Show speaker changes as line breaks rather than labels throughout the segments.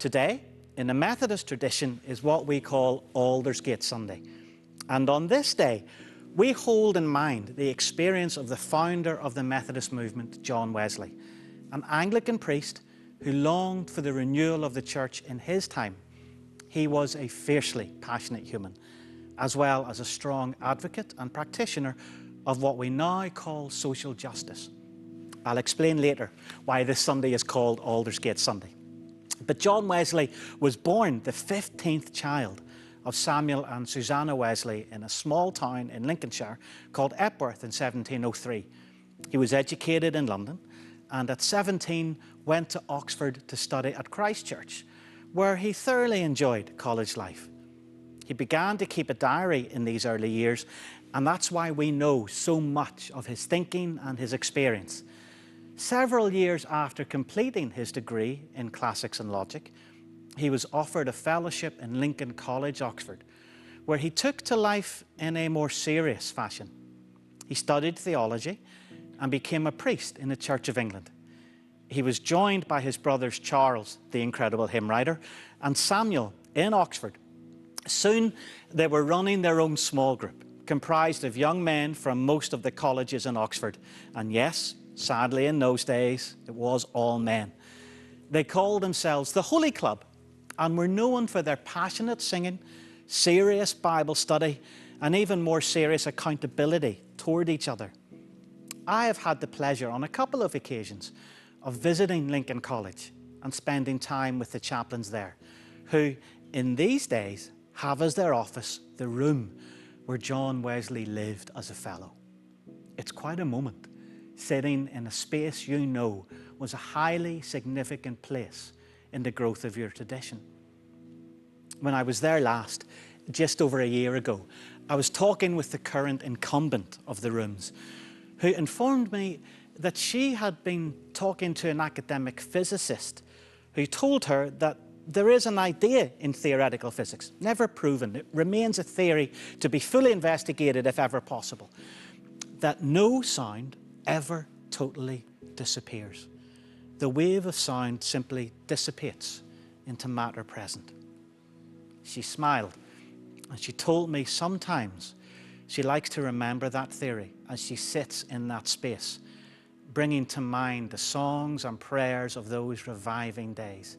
Today, in the Methodist tradition, is what we call Aldersgate Sunday. And on this day, we hold in mind the experience of the founder of the Methodist movement, John Wesley, an Anglican priest who longed for the renewal of the church in his time. He was a fiercely passionate human, as well as a strong advocate and practitioner of what we now call social justice. I'll explain later why this Sunday is called Aldersgate Sunday. But John Wesley was born the 15th child of Samuel and Susanna Wesley in a small town in Lincolnshire called Epworth in 1703. He was educated in London and at 17 went to Oxford to study at Christ Church, where he thoroughly enjoyed college life. He began to keep a diary in these early years, and that's why we know so much of his thinking and his experience. Several years after completing his degree in classics and logic, he was offered a fellowship in Lincoln College, Oxford, where he took to life in a more serious fashion. He studied theology and became a priest in the Church of England. He was joined by his brothers Charles, the incredible hymn writer, and Samuel in Oxford. Soon they were running their own small group, comprised of young men from most of the colleges in Oxford. And yes, sadly in those days, it was all men. They called themselves the Holy Club and were known for their passionate singing, serious Bible study, and even more serious accountability toward each other. I have had the pleasure on a couple of occasions of visiting Lincoln College and spending time with the chaplains there, who in these days have as their office the room where John Wesley lived as a fellow. It's quite a moment, sitting in a space you know was a highly significant place in the growth of your tradition. When I was there last, just over a year ago, I was talking with the current incumbent of the rooms, who informed me that she had been talking to an academic physicist who told her that there is an idea in theoretical physics, never proven, it remains a theory to be fully investigated if ever possible, that no sound ever totally disappears. The wave of sound simply dissipates into matter present. She smiled and she told me sometimes she likes to remember that theory as she sits in that space, bringing to mind the songs and prayers of those reviving days,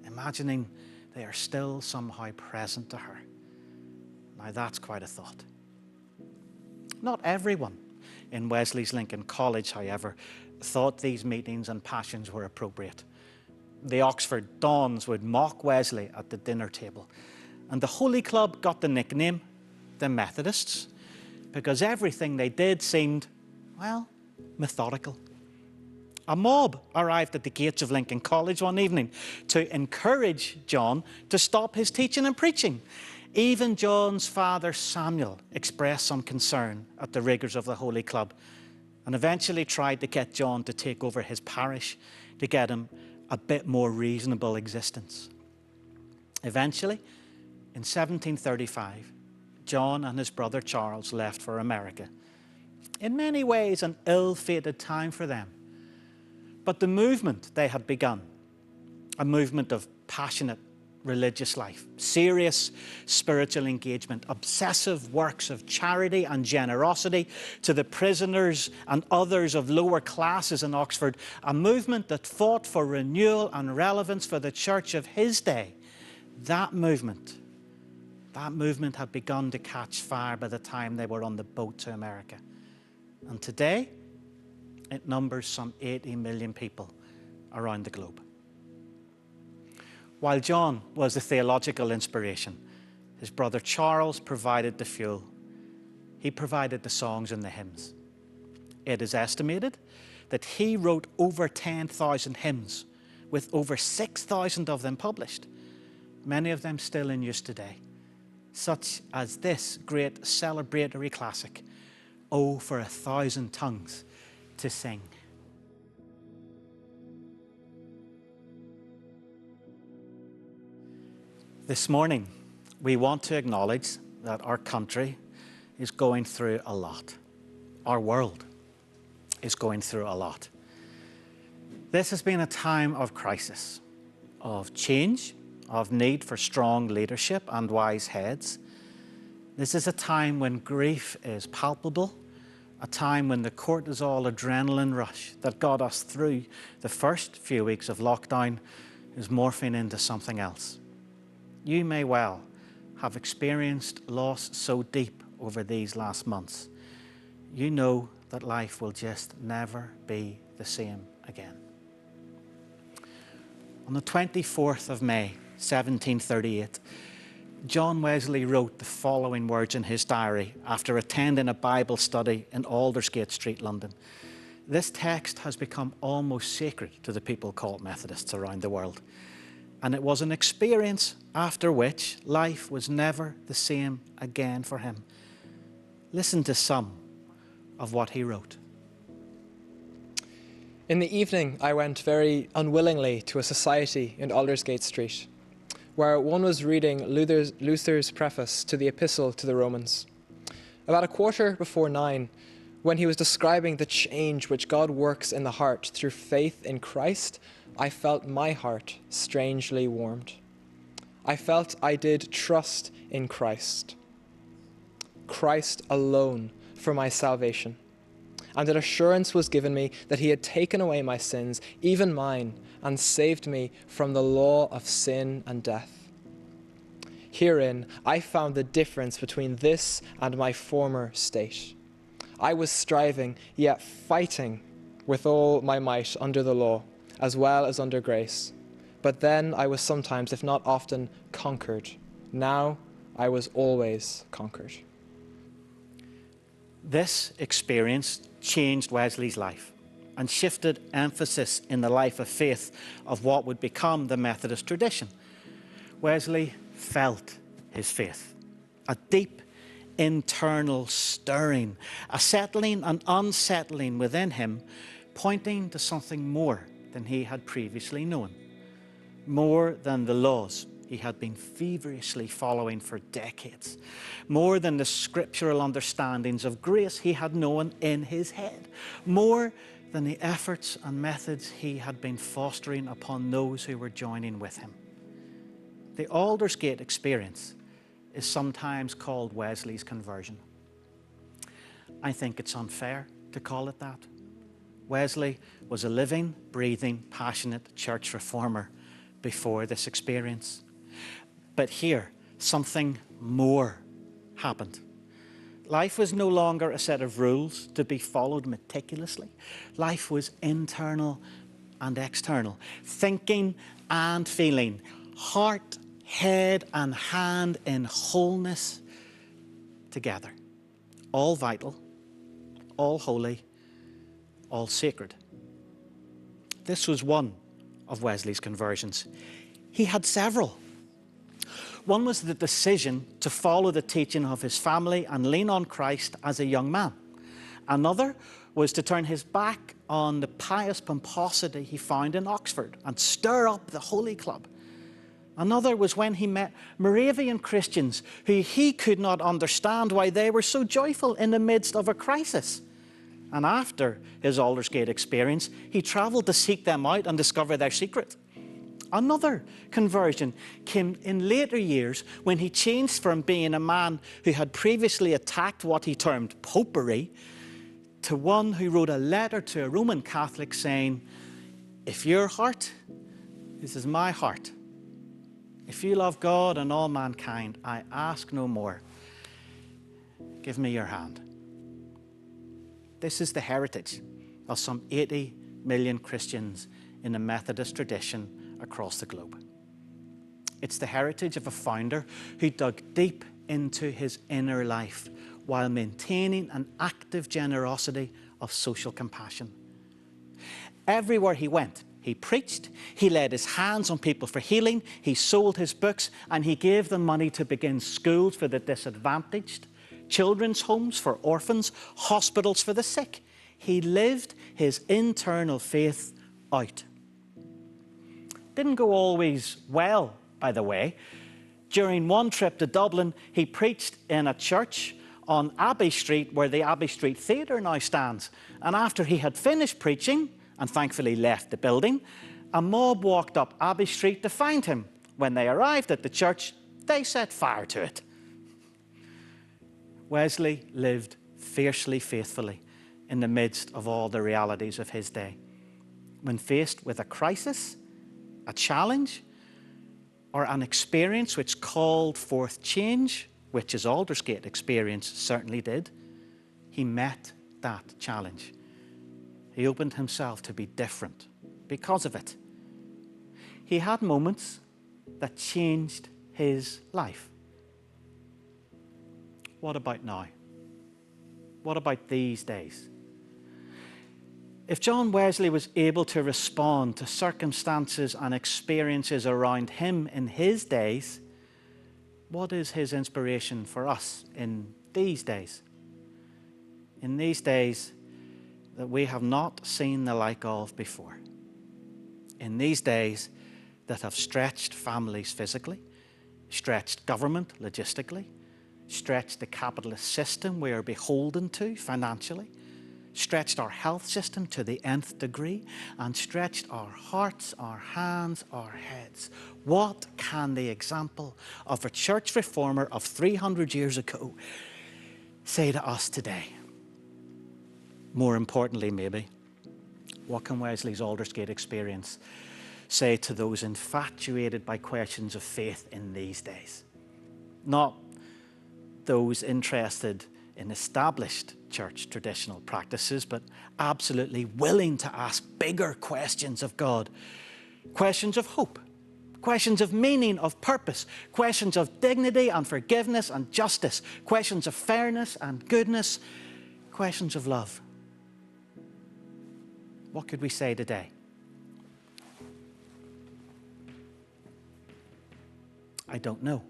imagining they are still somehow present to her. Now that's quite a thought. Not everyone in Wesley's Lincoln College, however, thought these meetings and passions were appropriate. The Oxford Dons would mock Wesley at the dinner table, and the Holy Club got the nickname the Methodists because everything they did seemed, well, methodical. A mob arrived at the gates of Lincoln College one evening to encourage John to stop his teaching and preaching. Even John's father Samuel expressed some concern at the rigours of the Holy Club and eventually tried to get John to take over his parish to get him a bit more reasonable existence. Eventually, in 1735, John and his brother Charles left for America. In many ways, an ill-fated time for them. But the movement they had begun, a movement of passionate religious life, serious spiritual engagement, obsessive works of charity and generosity to the prisoners and others of lower classes in Oxford, a movement that fought for renewal and relevance for the church of his day. That movement had begun to catch fire by the time they were on the boat to America. And today, it numbers some 80 million people around the globe. While John was the theological inspiration, his brother Charles provided the fuel. He provided the songs and the hymns. It is estimated that he wrote over 10,000 hymns, with over 6,000 of them published, many of them still in use today, such as this great celebratory classic, "Oh, for 1,000 tongues to sing." This morning, we want to acknowledge that our country is going through a lot. Our world is going through a lot. This has been a time of crisis, of change, of need for strong leadership and wise heads. This is a time when grief is palpable, a time when the cortisol adrenaline rush that got us through the first few weeks of lockdown is morphing into something else. You may well have experienced loss so deep over these last months. You know that life will just never be the same again. On the 24th of May, 1738, John Wesley wrote the following words in his diary after attending a Bible study in Aldersgate Street, London. This text has become almost sacred to the people called Methodists around the world. And it was an experience after which life was never the same again for him. Listen to some of what he wrote.
In the evening, I went very unwillingly to a society in Aldersgate Street, where one was reading Luther's preface to the Epistle to the Romans. About 9:15, when he was describing the change which God works in the heart through faith in Christ, I felt my heart strangely warmed. I felt I did trust in Christ alone for my salvation. And an assurance was given me that he had taken away my sins, even mine, and saved me from the law of sin and death. Herein, I found the difference between this and my former state. I was striving, yet fighting with all my might under the law, as well as under grace. But then I was sometimes, if not often, conquered. Now I was always conquered.
This experience changed Wesley's life and shifted emphasis in the life of faith of what would become the Methodist tradition. Wesley felt his faith, a deep internal stirring, a settling and unsettling within him, pointing to something more than he had previously known, more than the laws he had been feverishly following for decades, more than the scriptural understandings of grace he had known in his head, more than the efforts and methods he had been fostering upon those who were joining with him. The Aldersgate experience is sometimes called Wesley's conversion. I think it's unfair to call it that. Wesley was a living, breathing, passionate church reformer before this experience. But here, something more happened. Life was no longer a set of rules to be followed meticulously. Life was internal and external, thinking and feeling, heart, head and hand in wholeness together. All vital, all holy, all sacred. This was one of Wesley's conversions. He had several. One was the decision to follow the teaching of his family and lean on Christ as a young man. Another was to turn his back on the pious pomposity he found in Oxford and stir up the Holy Club. Another was when he met Moravian Christians who he could not understand why they were so joyful in the midst of a crisis. And after his Aldersgate experience, he travelled to seek them out and discover their secret. Another conversion came in later years when he changed from being a man who had previously attacked what he termed popery to one who wrote a letter to a Roman Catholic saying, "If your heart, this is my heart. If you love God and all mankind, I ask no more. Give me your hand." This is the heritage of some 80 million Christians in the Methodist tradition across the globe. It's the heritage of a founder who dug deep into his inner life while maintaining an active generosity of social compassion. Everywhere he went, he preached, he laid his hands on people for healing, he sold his books, and he gave them money to begin schools for the disadvantaged, children's homes for orphans, hospitals for the sick. He lived his internal faith out. Didn't go always well, by the way. During one trip to Dublin, he preached in a church on Abbey Street, where the Abbey Street Theatre now stands. And after he had finished preaching, and thankfully left the building, A mob walked up Abbey Street to find him. When they arrived at the church, they set fire to it. Wesley lived fiercely faithfully in the midst of all the realities of his day. When faced with a crisis, a challenge, or an experience which called forth change, which his Aldersgate experience certainly did, he met that challenge. He opened himself to be different because of it. He had moments that changed his life. What about now? What about these days? If John Wesley was able to respond to circumstances and experiences around him in his days, what is his inspiration for us in these days? In these days that we have not seen the like of before. In these days that have stretched families physically, stretched government logistically, stretched the capitalist system we are beholden to financially, stretched our health system to the nth degree, and stretched our hearts, our hands, our heads. What can the example of a church reformer of 300 years ago say to us today? More importantly, maybe, what can Wesley's Aldersgate experience say to those infatuated by questions of faith in these days? Not those interested in established church traditional practices, but absolutely willing to ask bigger questions of God. Questions of hope, questions of meaning, of purpose, questions of dignity and forgiveness and justice, questions of fairness and goodness, questions of love. What could we say today? I don't know.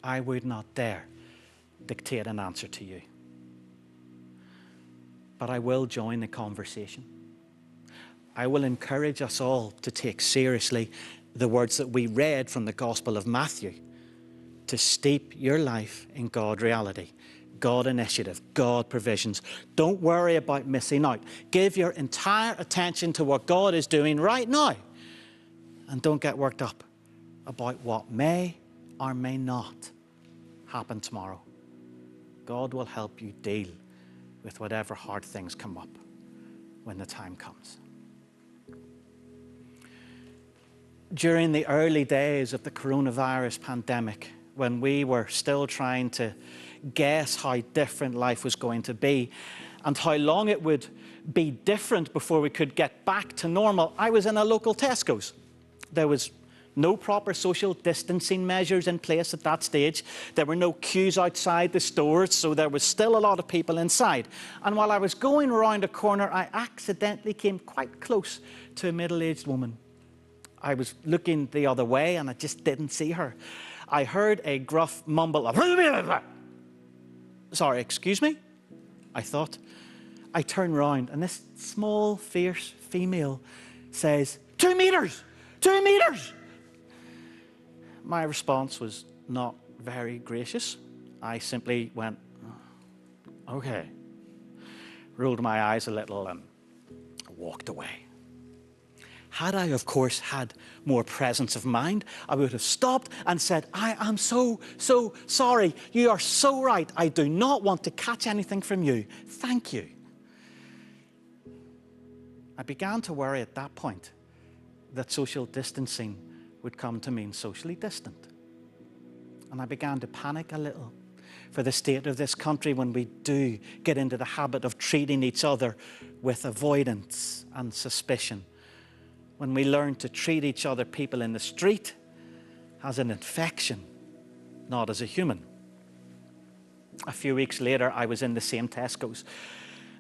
I would not dare dictate an answer to you. But I will join the conversation. I will encourage us all to take seriously the words that we read from the Gospel of Matthew, to steep your life in God reality, God initiative, God provisions. Don't worry about missing out. Give your entire attention to what God is doing right now. And don't get worked up about what may or may not happen tomorrow. God will help you deal with whatever hard things come up when the time comes. During the early days of the coronavirus pandemic, when we were still trying to guess how different life was going to be and how long it would be different before we could get back to normal, I was in a local Tesco's. There was no proper social distancing measures in place at that stage. There were no queues outside the stores, so there was still a lot of people inside. And while I was going around a corner, I accidentally came quite close to a middle-aged woman. I was looking the other way and I just didn't see her. I heard a gruff mumble of, "Sorry, excuse me?" I thought. I turned round and this small, fierce female says, 2 meters! 2 meters! My response was not very gracious. I simply went, okay, rolled my eyes a little and walked away. Had I, of course, had more presence of mind, I would have stopped and said, I am so sorry. You are so right. I do not want to catch anything from you. Thank you. I began to worry at that point that social distancing would come to mean socially distant. And I began to panic a little for the state of this country when we do get into the habit of treating each other with avoidance and suspicion. When we learn to treat each other, people in the street, as an infection, not as a human. A few weeks later, I was in the same Tesco's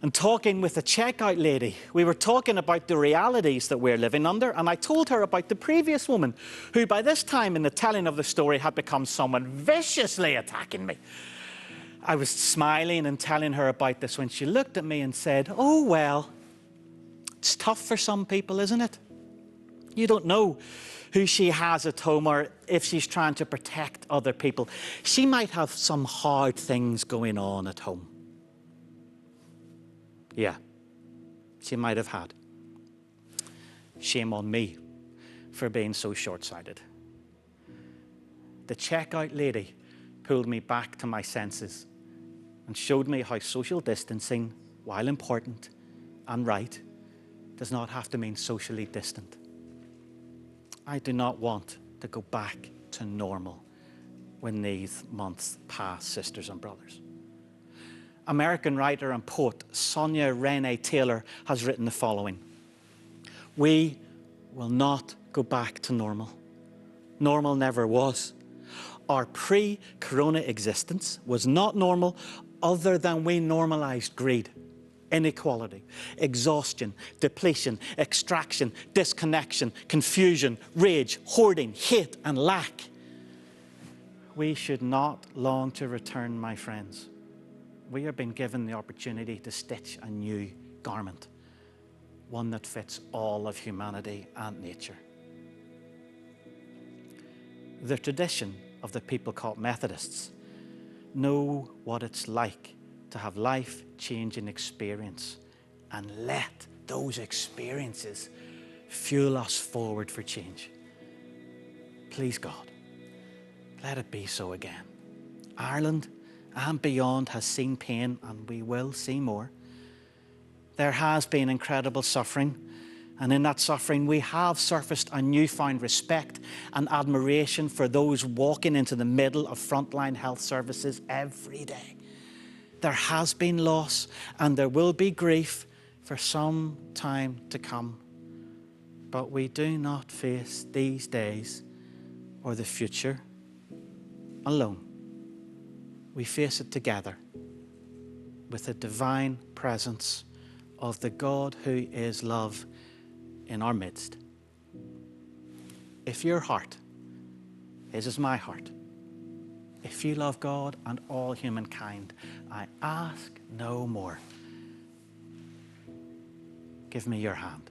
and talking with a checkout lady. We were talking about the realities that we're living under, and I told her about the previous woman who by this time in the telling of the story had become someone viciously attacking me. I was smiling and telling her about this when she looked at me and said, "Oh, well, it's tough for some people, isn't it? You don't know who she has at home or if she's trying to protect other people. She might have some hard things going on at home." Yeah, she might have had. shame on me for being so short-sighted. The checkout lady pulled me back to my senses and showed me how social distancing, while important and right, does not have to mean socially distant. I do not want to go back to normal when these months pass, sisters and brothers. American writer and poet Sonia Renee Taylor has written the following: "We will not go back to normal. Normal never was. Our pre-corona existence was not normal other than we normalized greed, inequality, exhaustion, depletion, extraction, disconnection, confusion, rage, hoarding, hate, and lack. We should not long to return, my friends. We have been given the opportunity to stitch a new garment, one that fits all of humanity and nature." The tradition of the people called Methodists know what it's like to have life-changing experience, and let those experiences fuel us forward for change. Please God, let it be so again. Ireland and beyond has seen pain, and we will see more. There has been incredible suffering, and in that suffering we have surfaced a newfound respect and admiration for those walking into the middle of frontline health services every day. There has been loss, and there will be grief for some time to come. But we do not face these days or the future alone. We face it together with the divine presence of the God who is love in our midst. If your heart is as my heart, if you love God and all humankind, I ask no more. Give me your hand.